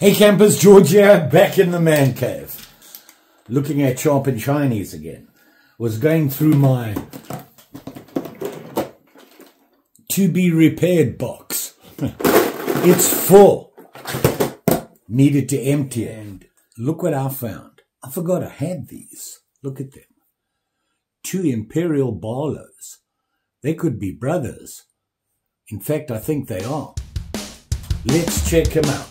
Hey campers, George here, back in the man cave. Looking at sharp and shinies again. Was going through my to be repaired box. It's full. Needed to empty it. And look what I found. I forgot I had these. Look at them. 2 Imperial Barlows. They could be brothers. In fact, I think they are. Let's check them out.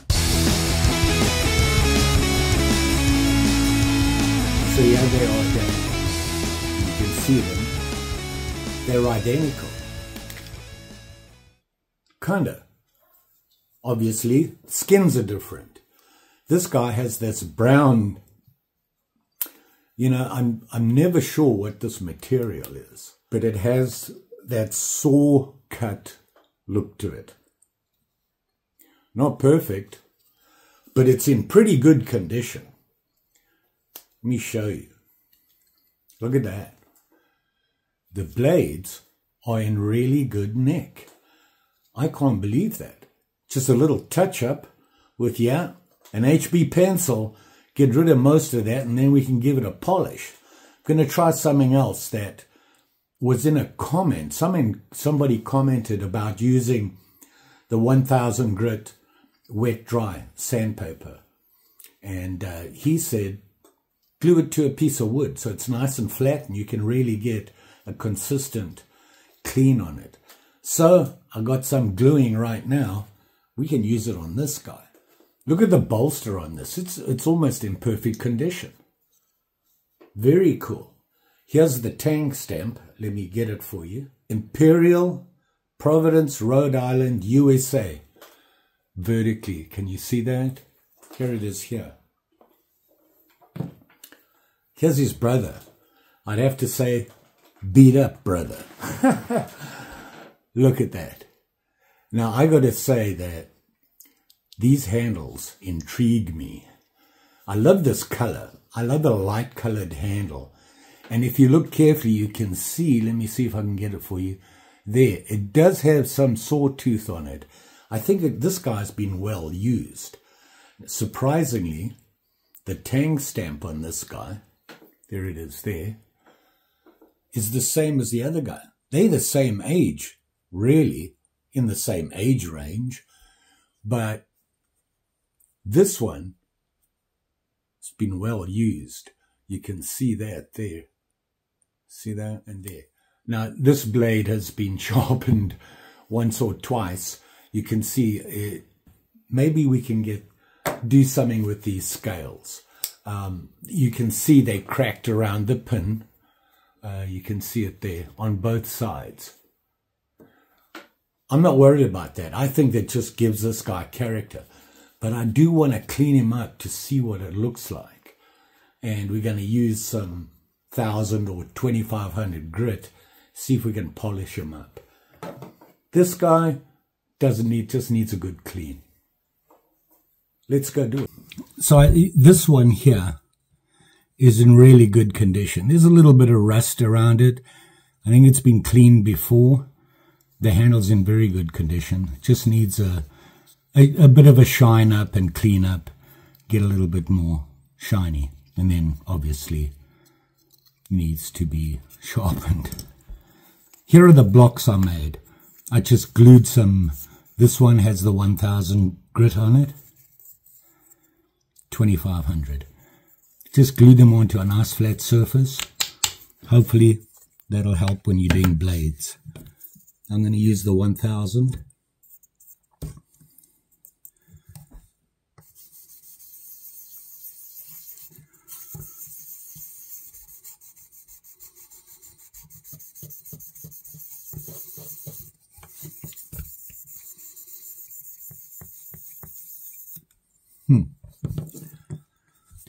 So yeah, they are identical. You can see them. They're identical. Kinda. Obviously, skins are different. This guy has this brown, you know, I'm never sure what this material is, but it has that saw cut look to it. Not perfect, but it's in pretty good condition. Let me show you. Look at that. The blades are in really good nick. I can't believe that. Just a little touch-up with, yeah, an HB pencil. Get rid of most of that, and then we can give it a polish. I'm going to try something else that was in a comment. Somebody commented about using the 1000 grit wet-dry sandpaper. And he said, glue it to a piece of wood so it's nice and flat and you can really get a consistent clean on it. So I got some gluing right now. We can use it on this guy. Look at the bolster on this. It's almost in perfect condition. Very cool. Here's the tang stamp. Let me get it for you. Imperial, Providence, Rhode Island, USA. Vertically. Can you see that? Here it is here. Here's his brother. I'd have to say, beat up brother. Look at that. Now, I got to say that these handles intrigue me. I love this color. I love the light colored handle. And if you look carefully, you can see, let me see if I can get it for you. There, it does have some sawtooth on it. I think that this guy's been well used. Surprisingly, the tang stamp on this guy, there it is there, is the same as the other guy. They're the same age, really, in the same age range, but this one has been well used. You can see that there. See that? And there. Now, this blade has been sharpened once or twice. You can see it. Maybe we can do something with these scales. You can see they cracked around the pin. You can see it there on both sides. I'm not worried about that. I think that just gives this guy character. But I do want to clean him up to see what it looks like. And we're going to use some 1000 or 2500 grit. See if we can polish him up. This guy just needs a good clean. Let's go do it. So this one here is in really good condition. There's a little bit of rust around it. I think it's been cleaned before. The handle's in very good condition. It just needs a bit of a shine up and clean up. Get a little bit more shiny. And then obviously needs to be sharpened. Here are the blocks I made. I just glued some. This one has the 1000 grit on it. 2500. Just glue them onto a nice flat surface. Hopefully that'll help when you're doing blades. I'm going to use the 1000.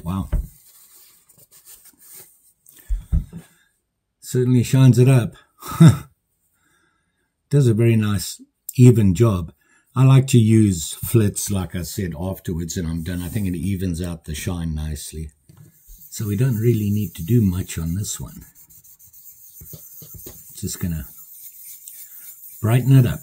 Wow. Certainly shines it up. Does a very nice, even job. I like to use flits, like I said, afterwards, and I'm done. I think it evens out the shine nicely. So we don't really need to do much on this one. Just going to brighten it up.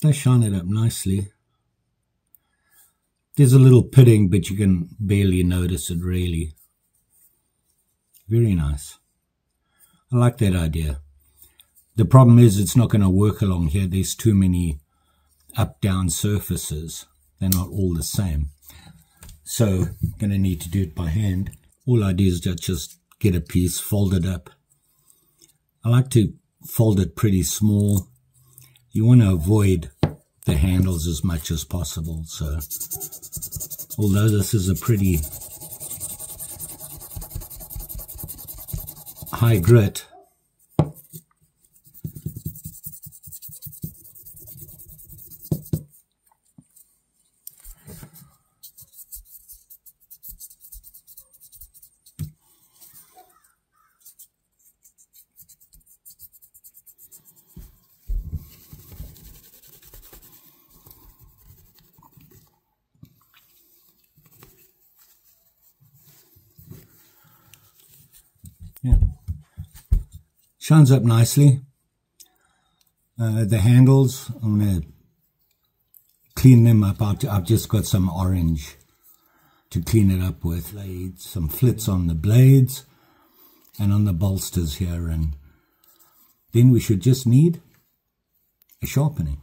They shine it up nicely. There's a little pitting, but you can barely notice it really. Very nice. I like that idea. The problem is it's not going to work along here. There's too many up-down surfaces. They're not all the same. So I'm going to need to do it by hand. All I do is just get a piece, fold it up. I like to fold it pretty small. You want to avoid the handles as much as possible. So although this is a pretty high grit, shines up nicely. The handles, I'm going to clean them up. I've just got some orange to clean it up with. Some flits on the blades and on the bolsters here, and then we should just need a sharpening.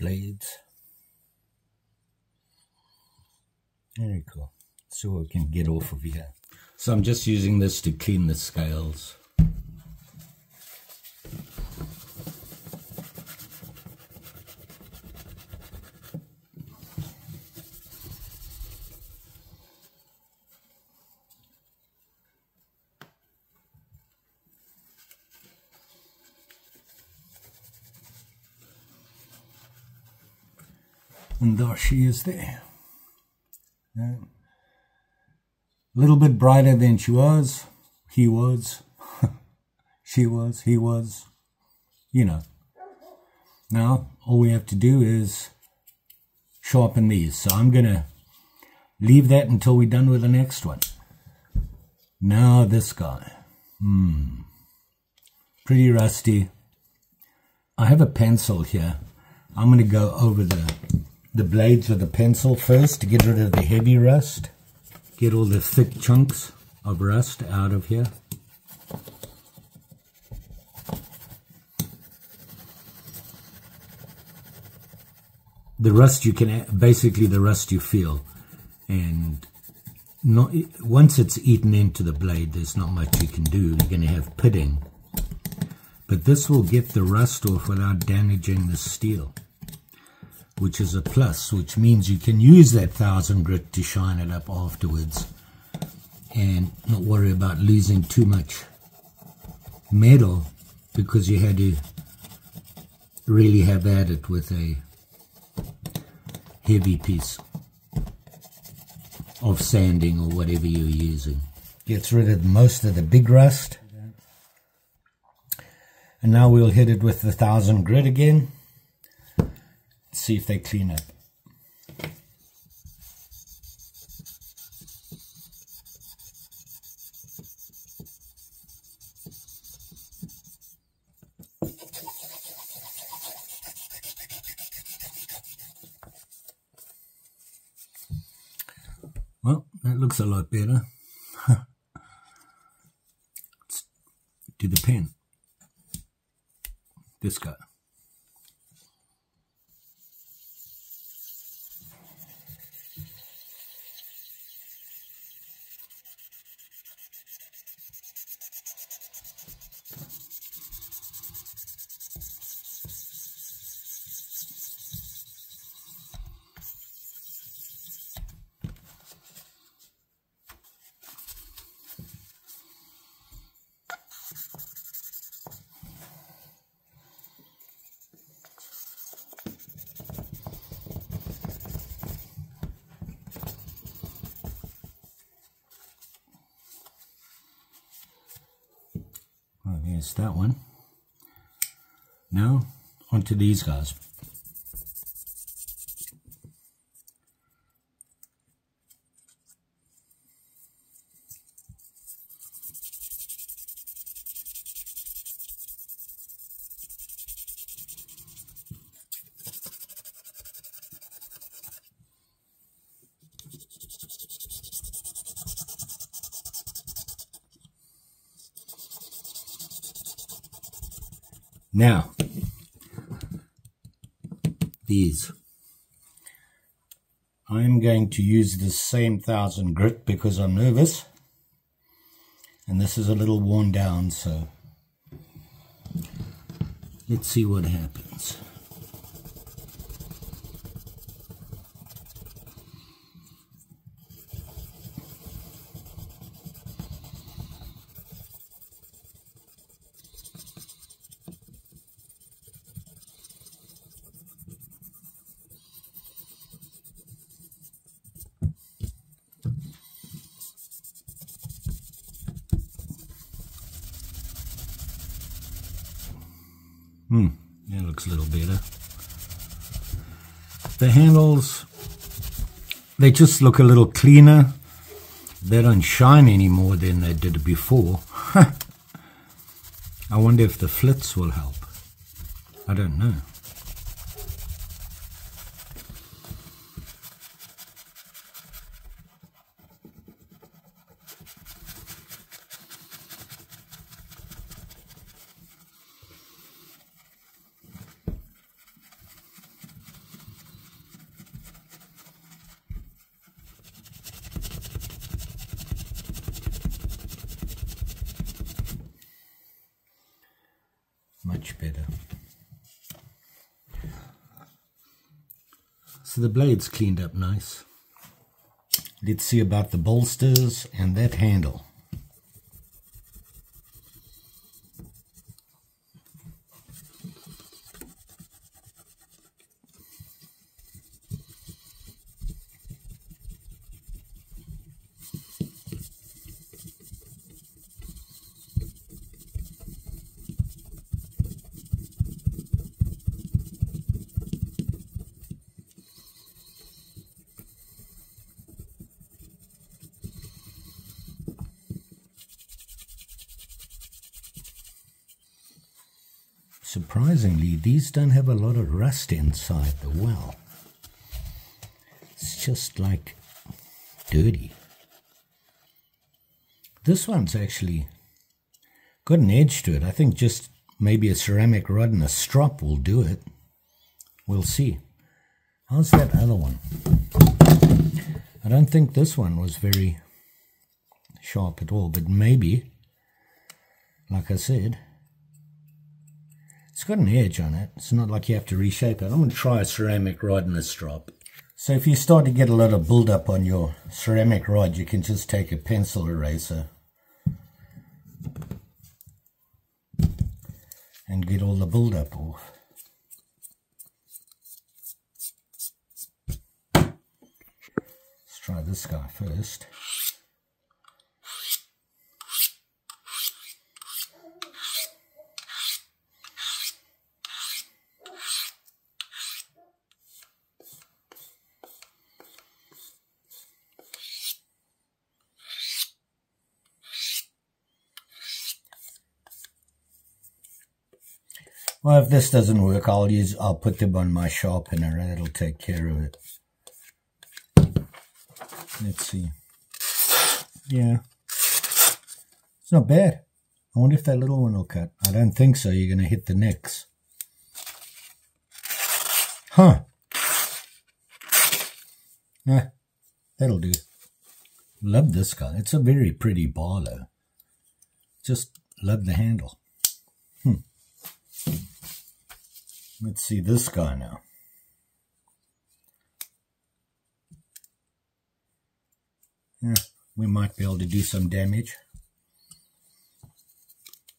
Blades. Very cool. So we can get off of here. So I'm just using this to clean the scales. And there she is there. A little bit brighter than she was. He was. She was. He was. You know. Now, all we have to do is sharpen these. So I'm going to leave that until we're done with the next one. Now this guy. Pretty rusty. I have a pencil here. I'm going to go over the blades with a pencil first to get rid of the heavy rust. Get all the thick chunks of rust out of here. The rust you can, basically the rust you feel, and not once it's eaten into the blade, there's not much you can do. You're going to have pitting. But this will get the rust off without damaging the steel, which is a plus, which means you can use that 1000 grit to shine it up afterwards and not worry about losing too much metal because you had to really have at it with a heavy piece of sanding or whatever you're using. Gets rid of most of the big rust. And now we'll hit it with the 1000 grit again. See if they clean up. Well, that looks a lot better. to the pen. This guy. Oh, there's that one. Now, onto these guys. Now, these. I'm going to use this same 1000 grit because I'm nervous. And this is a little worn down, so let's see what happens. That looks a little better. The handles, they just look a little cleaner. They don't shine any more than they did before. I wonder if the flits will help. I don't know. Much better. So the blade's cleaned up nice. Let's see about the bolsters and that handle. Surprisingly, these don't have a lot of rust inside the well. It's just like dirty. This one's actually got an edge to it. I think just maybe a ceramic rod and a strop will do it. We'll see. How's that other one? I don't think this one was very sharp at all, but maybe, like I said, it's got an edge on it. It's not like you have to reshape it. I'm going to try a ceramic rod and a strop. So if you start to get a lot of build-up on your ceramic rod, you can just take a pencil eraser and get all the build-up off. Let's try this guy first. Well, if this doesn't work, I'll put them on my sharpener and it'll take care of it. Let's see. Yeah. It's not bad. I wonder if that little one will cut. I don't think so. You're going to hit the necks. Huh. That'll do. Love this guy. It's a very pretty Barlow. Just love the handle. Let's see this guy now. Yeah, we might be able to do some damage.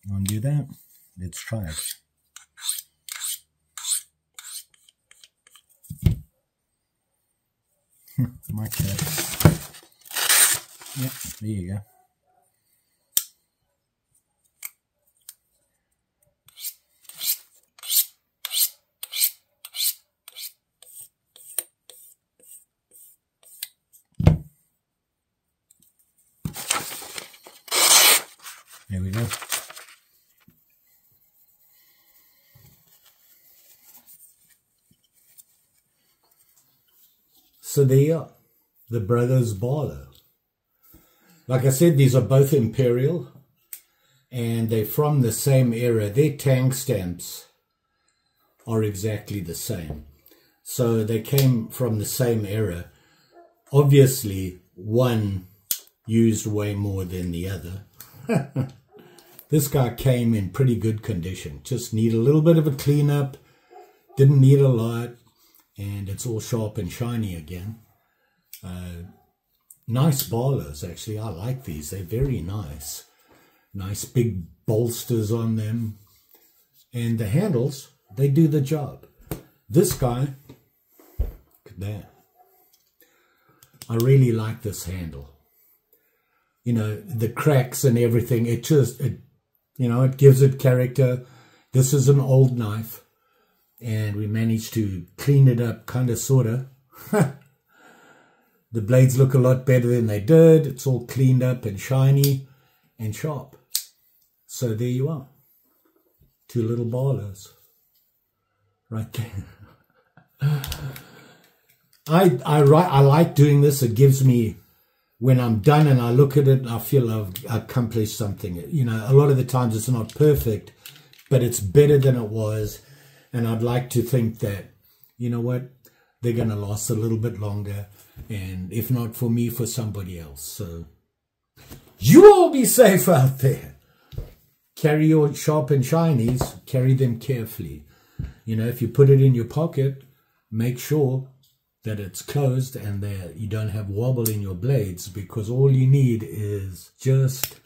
You want to do that? Let's try it. Might cut. Yep, there you go. There we go. So there you are, the brothers Barlow. Like I said, these are both Imperial, and they're from the same era. Their tank stamps are exactly the same. So they came from the same era. Obviously, one used way more than the other. This guy came in pretty good condition. Just need a little bit of a cleanup. Didn't need a lot. And it's all sharp and shiny again. Nice Barlows, actually. I like these. They're very nice. Nice big bolsters on them. And the handles, they do the job. This guy, look at that. I really like this handle. You know, the cracks and everything, it gives it character. This is an old knife, and we managed to clean it up, kind of, sort of. The blades look a lot better than they did. It's all cleaned up and shiny and sharp. So there you are. Two little Barlows. Right there. I like doing this. It gives me, when I'm done and I look at it, I feel I've accomplished something. You know, a lot of the times it's not perfect, but it's better than it was. And I'd like to think that, you know what, they're going to last a little bit longer. And if not for me, for somebody else. So you all be safe out there. Carry your sharp and shinies, carry them carefully. You know, if you put it in your pocket, make sure that it's closed and that you don't have wobble in your blades, because all you need is just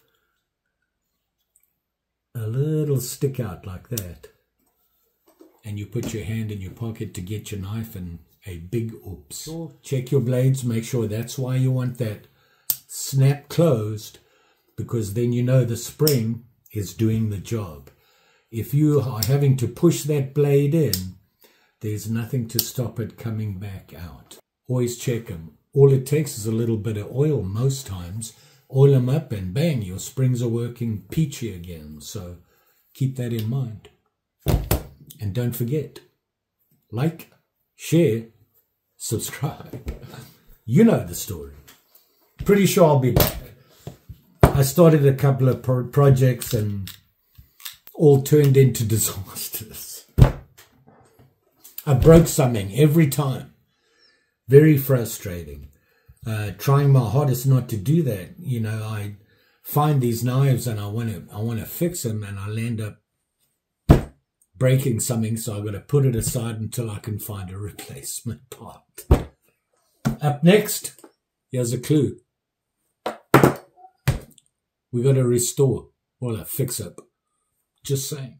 a little stick out like that. And you put your hand in your pocket to get your knife and a big oops. Check your blades, make sure that's why you want that snap closed, because then you know the spring is doing the job. If you are having to push that blade in, there's nothing to stop it coming back out. Always check them. All it takes is a little bit of oil most times. Oil them up and bang, your springs are working peachy again. So keep that in mind. And don't forget, like, share, subscribe. You know the story. Pretty sure I'll be back. I started a couple of projects and all turned into disasters. I broke something every time. Very frustrating. Trying my hardest not to do that. You know, I find these knives and I want to fix them, and I'll end up breaking something, so I've got to put it aside until I can find a replacement part. Up next, here's a clue. We got to restore, well, a fix-up. Just saying.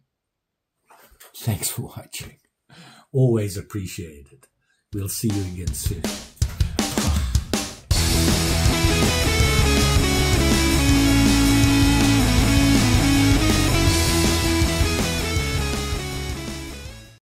Thanks for watching. Always appreciated. We'll see you again soon.